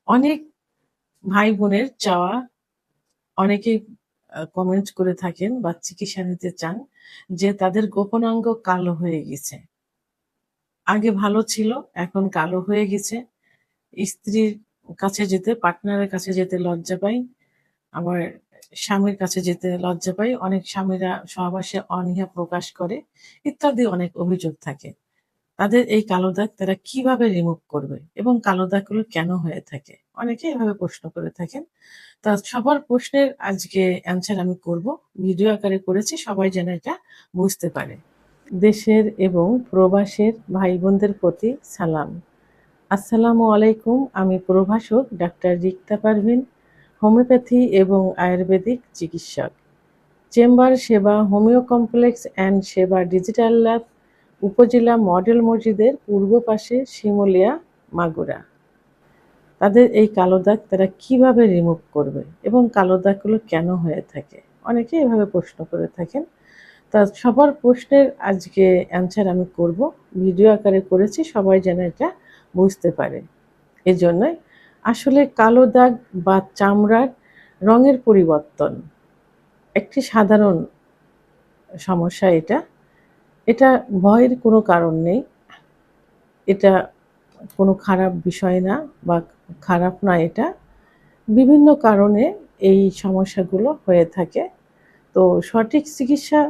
অনেক ভাই বোনের চাওয়া অনেকেই কমেন্ট করে থাকেন বা চিকিৎসা নিতে চান যে তাদের গোপনাঙ্গ কালো হয়ে গেছে। আগে ভালো ছিল, এখন কালো হয়ে গেছে। স্ত্রীর কাছে যেতে, পার্টনারের কাছে যেতে লজ্জা পাই। আবার স্বামীর কাছে যেতে লজ্জা পাই। অনেক স্বামীরা সহবাসে অনীহা প্রকাশ করে ইত্যাদি অনেক অভিযোগ থাকে। তাদের এই কালো দাগ তারা কিভাবে রিমুভ করবে এবং কালো দাগগুলো কেন হয়ে থাকে? অনেকেই এভাবে প্রশ্ন করে থাকেন। তা সবার প্রশ্নের আজকে অ্যান্সার আমি করব। ভিডিও আকারে করেছি সবাই যেন এটা বুঝতে পারে। দেশের এবং প্রবাসের ভাই-বোনদের প্রতি সালাম। আসসালামু আলাইকুম। আমি প্রভাষক ডাক্তার রিক্তা পারভীন, হোমিওপ্যাথি এবং আয়ুর্বেদিক চিকিৎসক। চেম্বার সেবা হোমিও কমপ্লেক্স অ্যান্ড সেবা ডিজিটাল ল্যাব, উপজেলা মডেল মসজিদের পূর্ব পাশে, শিমুলিয়া, মাগুরা। তাদের এই কালো দাগ তারা কিভাবে রিমুভ করবে এবং কালো দাগগুলো কেন হয়ে থাকে? অনেকেই এভাবে প্রশ্ন করে থাকেন। তা সবার প্রশ্নের আজকে অ্যান্সার আমি করব। ভিডিও আকারে করেছি সবাই যেন এটা বুঝতে পারে। এজন্যই আসলে কালো দাগ বা চামড়ার রঙের পরিবর্তন একটি সাধারণ সমস্যা এটা। এটা ভয়ের কোনো কারণ নেই। এটা কোনো খারাপ বিষয় না বা খারাপ না এটা। বিভিন্ন কারণে এই সমস্যাগুলো হয়ে থাকে। তো সঠিক চিকিৎসা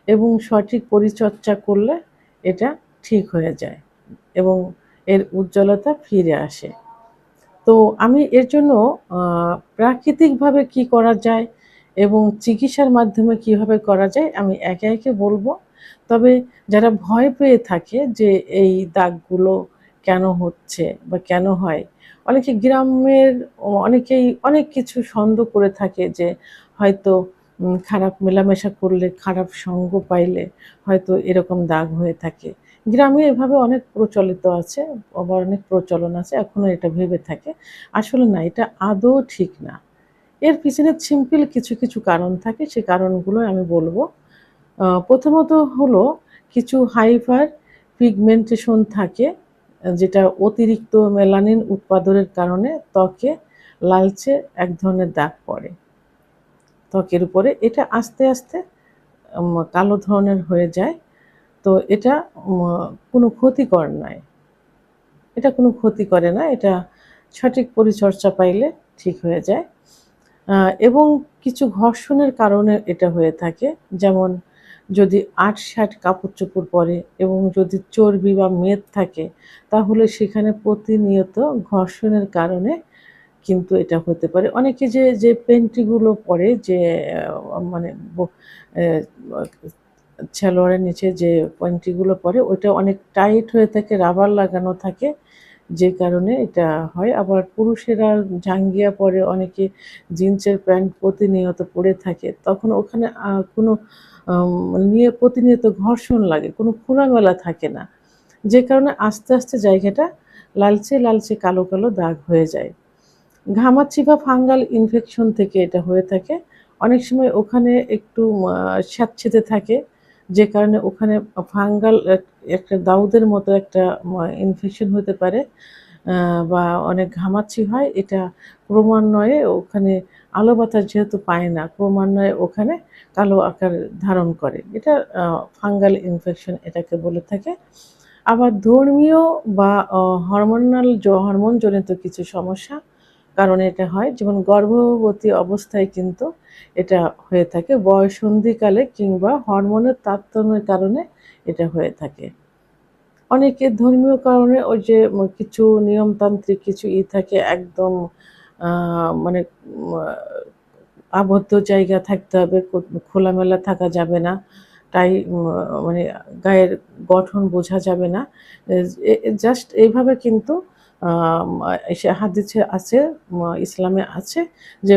এবং সঠিক পরিচর্যা করলে এটা ঠিক হয়ে যায় এবং এর উজ্জ্বলতা ফিরে আসে। তো আমি এর জন্য প্রাকৃতিকভাবে কি করা যায় এবং চিকিৎসার মাধ্যমে কিভাবে করা যায় আমি একে, একে বলব। তবে যারা ভয় পেয়ে থাকে যে এই দাগগুলো কেন হচ্ছে বা কেন হয়? অনেকে গ্রামের অনেকেই অনেক কিছু সন্দেহ করে থাকে যে হয়তো খারাপ মেলামেশা করলে, খারাপ সঙ্গ পাইলে হয়তো এরকম দাগ হয়ে থাকে। গ্রামে এভাবে অনেক প্রচলিত আছে, আবার অনেক প্রচলন আছে। এখনো এটা ভেবে থাকে। আসলে না, এটা আদৌ ঠিক না। এর পিছনে সিম্পল কিছু কারণ থাকে, সে কারণগুলো আমি বলব। প্রথমত হলো কিছু হাইপার পিগমেন্টেশন থাকে, যেটা অতিরিক্ত মেলানিন উৎপাদনের কারণে ত্বকে লালচে এক ধরনের দাগ পড়ে ত্বকের উপরে। এটা আস্তে, আস্তে কালো ধরনের হয়ে যায়। তো এটা কোনো ক্ষতিকর নয়। এটা কোনো ক্ষতি করে না। এটা সঠিক পরিচর্যা পাইলে ঠিক হয়ে যায়। এবং কিছু ঘর্ষণের কারণে এটা হয়ে থাকে। যেমন যদি আঁট-সাঁট কাপড়-চোপড় পরে এবং যদি চর্বি বা মেদ থাকে তাহলে সেখানে প্রতিনিয়ত ঘর্ষণের কারণে কিন্তু এটা হতে পারে। অনেকে যে পেন্টিগুলো পরে যে মানে অ্যা সালোয়ারের নিচে যে পেন্টিগুলো পরে ওইটা অনেক টাইট হয়ে থাকে, রাবার লাগানো থাকে, যে কারণে এটা হয়। আবার পুরুষেরা জাঙ্গিয়া পরে, অনেকে জিন্সের প্যান্ট প্রতিনিয়ত পরে থাকে। তখন ওখানে কোনো নিয়ে প্রতিনিয়ত ঘর্ষণ লাগে, কোনো খোলামেলা থাকে না। যে কারণে আস্তে, আস্তে জায়গাটা লালচে, লালচে কালো দাগ হয়ে যায়। ঘামাচি বা ফাঙ্গাল ইনফেকশন থেকে এটা হয়ে থাকে। অনেক সময় ওখানে একটু স্যাঁতসেঁতে থাকে, যে কারণে ওখানে ফাঙ্গাল একটা দাউদের মতো একটা ইনফেকশন হতে পারে। বা অনেক ঘামাচি হয়। এটা ক্রমান্বয়ে ওখানে আলো বাতাস যেহেতু পায় না, ক্রমান্বয়ে ওখানে কালো আকার ধারণ করে। এটা ফাঙ্গাল ইনফেকশন এটাকে বলে থাকে। আবার ধর্মীয় বা হরমোনজনিত কিছু সমস্যা কারণে এটা হয়। যেমন গর্ভবতী অবস্থায় কিন্তু এটা হয়ে থাকে। বয়ঃসন্ধিকালে কিংবা হরমোনের তারতম্যের কারণে এটা হয়ে থাকে। অনেকে ধর্মীয় কারণে ওই যে কিছু নিয়মতান্ত্রিক কিছু থাকে, একদম আ মানে আ আবদ্ধ জায়গা থাকতে হবে, খোলামেলা থাকা যাবে না। তাই মানে গায়ের গঠন বোঝা যাবে না। জাস্ট এইভাবে কিন্তু আম হাদিসে আছে, ইসলামে আছে যে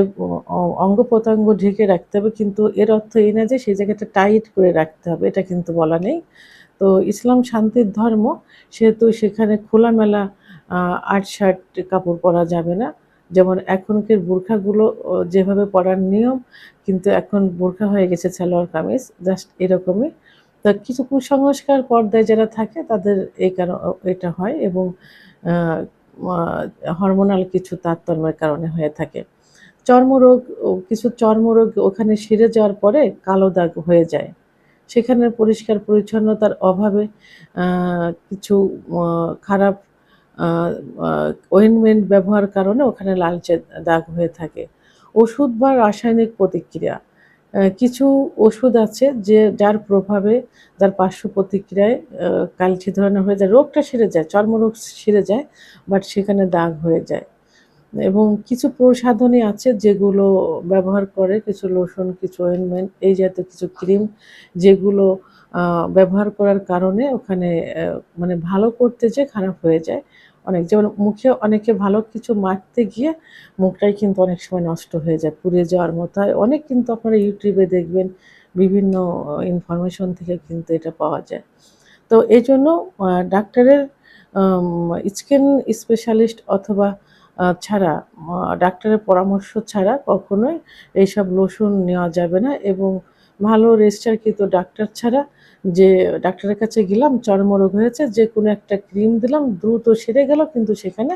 অঙ্গ-প্রত্যঙ্গ ঢেকে রাখতে হবে। কিন্তু এর অর্থ এই না যে সেই জায়গাটা টাইট করে রাখতে হবে। এটা কিন্তু বলা নেই। তো ইসলাম শান্তির ধর্ম, সেহেতু সেখানে খোলামেলা আ আট-শাট কাপড় পরা যাবে না। যেমন এখনকার বোরখাগুলো যেভাবে পরার নিয়ম, কিন্তু এখন বোরখা হয়ে গেছে সালোয়ার কামিজ, জাস্ট এরকমই। তো কিছু কুসংস্কার পর্দায় যারা থাকে তাদের এই এটা হয় এবং আ হরমোনাল কিছু তারতম্যের কারণে হয়ে থাকে। চর্মরোগ, কিছু চর্মরোগ ওখানে সেরে যাওয়ার পরে কালো দাগ হয়ে যায়। সেখানে পরিষ্কার পরিচ্ছন্নতার অভাবে কিছু খারাপ ওয়েনমেন্ট ব্যবহার কারণে ওখানে লালচে দাগ হয়ে থাকে। ওষুধ বা রাসায়নিক প্রতিক্রিয়া, কিছু ওষুধ আছে যার প্রভাবে, যার পার্শ্ব প্রতিক্রিয়ায় কালচে ধরনের হয়ে যায়। রোগটা সেরে যায়, চর্মরোগ সেরে যায়, বাট সেখানে দাগ হয়ে যায়। এবং কিছু প্রসাধনী আছে যেগুলো ব্যবহার করে, কিছু লোশন, কিছু অয়েনমেন্ট, এই জাতীয় কিছু ক্রিম, যেগুলো ব্যবহার করার কারণে ওখানে মানে ভালো করতে যেয়ে খারাপ হয়ে যায় অনেক। যেমন মুখে অনেকে ভালো কিছু মাখতে গিয়ে মুখটাই কিন্তু অনেক সময় নষ্ট হয়ে যায়, পুড়ে যাওয়ার মতো হয়। অনেক কিন্তু আপনারা ইউটিউবে দেখবেন, বিভিন্ন ইনফরমেশন থেকে কিন্তু এটা পাওয়া যায়। তো এইজন্য ডাক্তারের স্কিন স্পেশালিস্ট অথবা ছাড়া, ডাক্তারের পরামর্শ ছাড়া কখনোই এইসব লোশন নেওয়া যাবে না। এবং ভালো রেজিস্টারকৃত ডাক্তার ছাড়া, যে ডাক্তারের কাছে গেলাম চর্মরোগ হয়েছে, যে কোনো একটা ক্রিম দিলাম দ্রুত সেরে গেল, কিন্তু সেখানে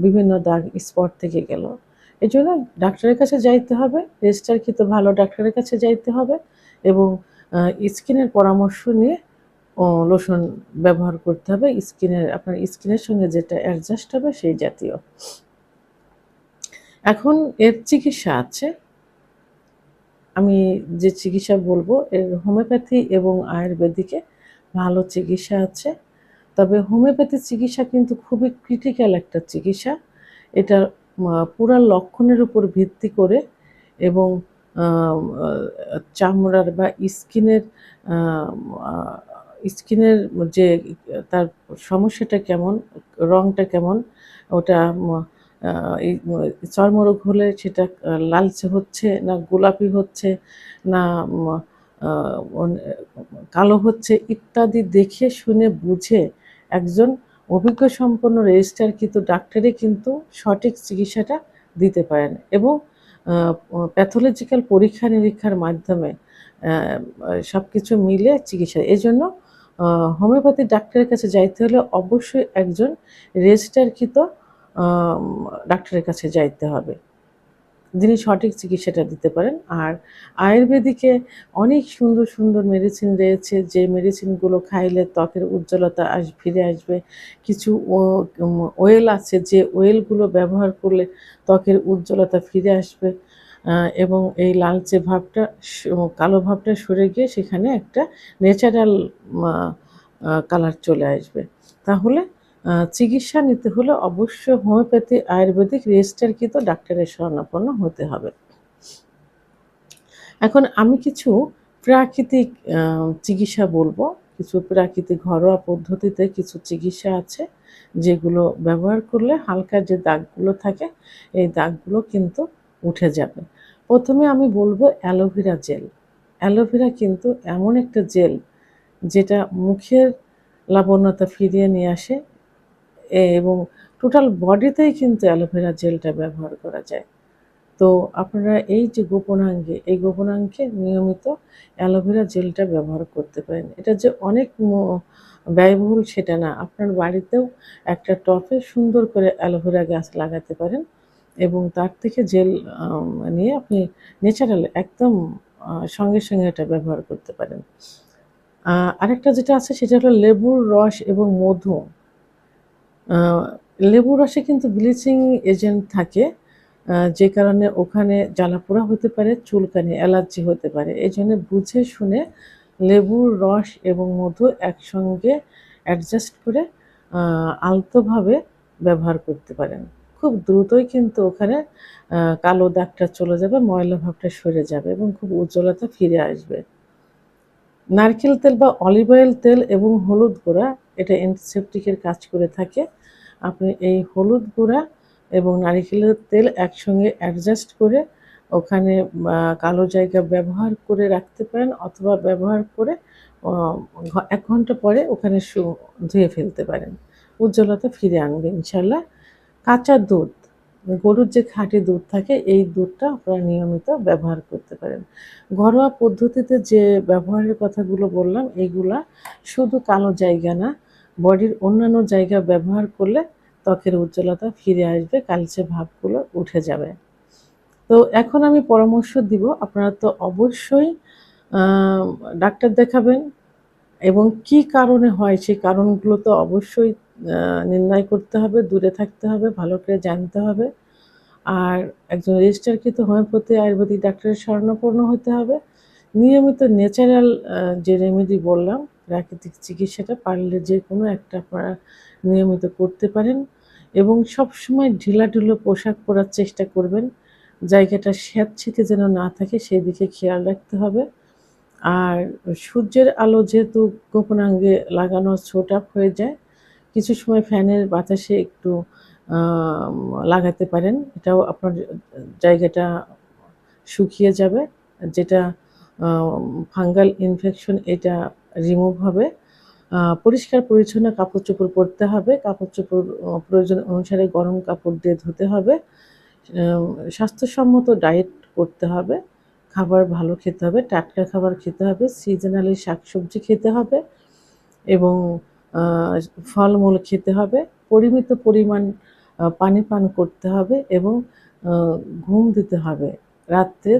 বিভিন্ন দাগ স্পট থেকে গেল। এজন্য ডাক্তারের কাছে যাইতে হবে, রেজিস্টারকৃত ভালো ডাক্তারের কাছে যাইতে হবে, এবং স্কিনের পরামর্শ নিয়ে লোশন ব্যবহার করতে হবে, আপনার স্কিনের সঙ্গে যেটা অ্যাডজাস্ট হবে সেই জাতীয়। এখন এর চিকিৎসা আছে। আমি যে চিকিৎসা বলবো, এর হোমিওপ্যাথি এবং আয়ুর্বেদিকে ভালো চিকিৎসা আছে। তবে হোমিওপ্যাথি চিকিৎসা কিন্তু খুবই ক্রিটিক্যাল একটা চিকিৎসা। এটা পুরা লক্ষণের উপর ভিত্তি করে, এবং চামড়ার বা স্কিনের যে তার সমস্যাটা কেমন, রংটা কেমন, ওটা এই চর্মরোগ হলে সেটা লালচে হচ্ছে না গোলাপি হচ্ছে না কালো হচ্ছে ইত্যাদি দেখে শুনে বুঝে একজন অভিজ্ঞ সম্পন্ন রেজিস্টারকৃত ডাক্তারই কিন্তু সঠিক চিকিৎসাটা দিতে পারেন। এবং প্যাথোলজিক্যাল পরীক্ষা নিরীক্ষার মাধ্যমে সব কিছু মিলে চিকিৎসা। এজন্য হোমিওপ্যাথি ডাক্তারের কাছে যাইতে হলে অবশ্যই একজন রেজিস্টারকৃত ডাক্তারের কাছে যাইতে হবে, যিনি সঠিক চিকিৎসাটা দিতে পারেন। আর আয়ুর্বেদিকে অনেক সুন্দর সুন্দর মেডিসিন রয়েছে, যে মেডিসিনগুলো খাইলে ত্বকের উজ্জ্বলতা ফিরে আসবে। কিছু ওয়েল আছে, যে ওয়েলগুলো ব্যবহার করলে ত্বকের উজ্জ্বলতা ফিরে আসবে, এবং এই লালচে ভাবটা, কালো ভাবটা সরে গিয়ে সেখানে একটা ন্যাচারাল কালার চলে আসবে। তাহলে চিকিৎসা নিতে হলে অবশ্যই হোমিওপ্যাথি, আয়ুর্বেদিক রেজিস্টারকৃত ডাক্তারের শরণাপন্ন হতে হবে। এখন আমি কিছু প্রাকৃতিক চিকিৎসা বলবো। কিছু প্রাকৃতিক ঘরোয়া পদ্ধতিতে কিছু চিকিৎসা আছে, যেগুলো ব্যবহার করলে হালকা যে দাগগুলো থাকে, এই দাগগুলো কিন্তু উঠে যাবে। প্রথমে আমি বলবো অ্যালোভেরা জেল। অ্যালোভেরা কিন্তু এমন একটা জেল যেটা মুখের লাবণ্যতা ফিরিয়ে নিয়ে আসে, এবং টোটাল বডিতেই কিন্তু অ্যালোভেরা জেলটা ব্যবহার করা যায়। তো আপনারা এই যে গোপনাঙ্গে, এই গোপনাঙ্গে নিয়মিত অ্যালোভেরা জেলটা ব্যবহার করতে পারেন। এটা যে অনেক ব্যয়বহুল সেটা না। আপনার বাড়িতেও একটা টবে সুন্দর করে অ্যালোভেরা গাছ লাগাতে পারেন, এবং তার থেকে জেল নিয়ে আপনি ন্যাচারাল একদম সঙ্গে সঙ্গে এটা ব্যবহার করতে পারেন। আরেকটা যেটা আছে সেটা হলো লেবুর রস এবং মধু। লেবুর রসে কিন্তু ব্লিচিং এজেন্ট থাকে, যে কারণে ওখানে জ্বালাপোড়া হতে পারে, চুলকানি, অ্যালার্জি হতে পারে। এই জন্য বুঝে শুনে লেবুর রস এবং মধু একসঙ্গে অ্যাডজাস্ট করে আলতোভাবে ব্যবহার করতে পারেন। খুব দ্রুতই কিন্তু ওখানে কালো দাগটা চলে যাবে, ময়লা ভাবটা সরে যাবে, এবং খুব উজ্জ্বলতা ফিরে আসবে। নারকেল তেল বা অলিভ অয়েল তেল এবং হলুদ গুঁড়া, এটা অ্যান্টিসেপটিকের কাজ করে থাকে। আপনি এই হলুদ গুঁড়া এবং নারিকেলের তেল একসঙ্গে অ্যাডজাস্ট করে ওখানে কালো জায়গা ব্যবহার করে রাখতে পারেন, অথবা ব্যবহার করে 1 ঘন্টা পরে ওখানে ধুয়ে ফেলতে পারেন। উজ্জ্বলতা ফিরে আনবে ইনশাল্লাহ। কাঁচা দুধ, গরুর যে খাঁটি দুধ থাকে, এই দুধটা আপনারা নিয়মিত ব্যবহার করতে পারেন। ঘরোয়া পদ্ধতিতে যে ব্যবহারের কথাগুলো বললাম, এইগুলা শুধু কালো জায়গা না, বডির অন্যান্য জায়গা ব্যবহার করলে ত্বকের উজ্জ্বলতা ফিরে আসবে, কালচে ভাবগুলো উঠে যাবে। তো এখন আমি পরামর্শ দিব, আপনারা তো অবশ্যই ডাক্তার দেখাবেন এবং কি কারণে হয় সেই কারণগুলো তো অবশ্যই নির্ণয় করতে হবে, দূরে থাকতে হবে, ভালো করে জানতে হবে। আর একজন রেজিস্টারকৃত হোমিওপ্যাথি আয়ুর্বেদিক ডাক্তারের শরণাপন্ন হতে হবে। নিয়মিত ন্যাচারাল যে রেমেডি বললাম, প্রাকৃতিক চিকিৎসাটা পারলে যেকোনো একটা আপনারা নিয়মিত করতে পারেন এবং সবসময় ঢিলাঢালা পোশাক পরার চেষ্টা করবেন। জায়গাটা স্যাঁতসেঁতে যেন না থাকে সেদিকে খেয়াল রাখতে হবে। আর সূর্যের আলো যেহেতু গোপনাঙ্গে লাগানো ছোট আপ হয়ে যায়, কিছু সময় ফ্যানের বাতাসে একটু লাগাতে পারেন। এটাও আপনার জায়গাটা শুকিয়ে যাবে, যেটা ফাঙ্গাল ইনফেকশন এটা রিমুভ হবে। পরিষ্কার পরিচ্ছন্ন কাপড়-চোপড় পরতে হবে। কাপড়-চোপড় প্রয়োজন অনুসারে গরম কাপড় দিয়ে ধুতে হবে। স্বাস্থ্যসম্মত ডায়েট করতে হবে। খাবার ভালো খেতে হবে, টাটকা খাবার খেতে হবে, সিজনালি শাকসবজি খেতে হবে এবং আ ফলমূল খেতে হবে। পরিমিত পরিমাণ পানি পান করতে হবে এবং আ ঘুম দিতে হবে। রাত্রে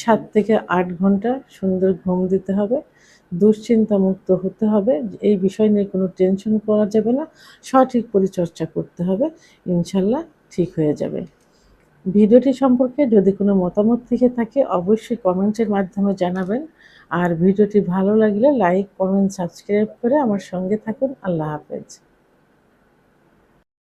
৭ থেকে ৮ ঘন্টা সুন্দর ঘুম দিতে হবে। দুশ্চিন্তামুক্ত হতে হবে। এই বিষয় নিয়ে কোনো টেনশন করা যাবে না। সঠিক পরিচর্যা করতে হবে। ইনশাআল্লাহ ঠিক হয়ে যাবে। ভিডিওটি সম্পর্কে যদি কোনো মতামত থেকে থাকে অবশ্যই কমেন্টের মাধ্যমে জানাবেন। আর ভিডিওটি ভালো লাগলে লাইক, কমেন্ট, সাবস্ক্রাইব করে আমার সঙ্গে থাকুন। আল্লাহ হাফেজ।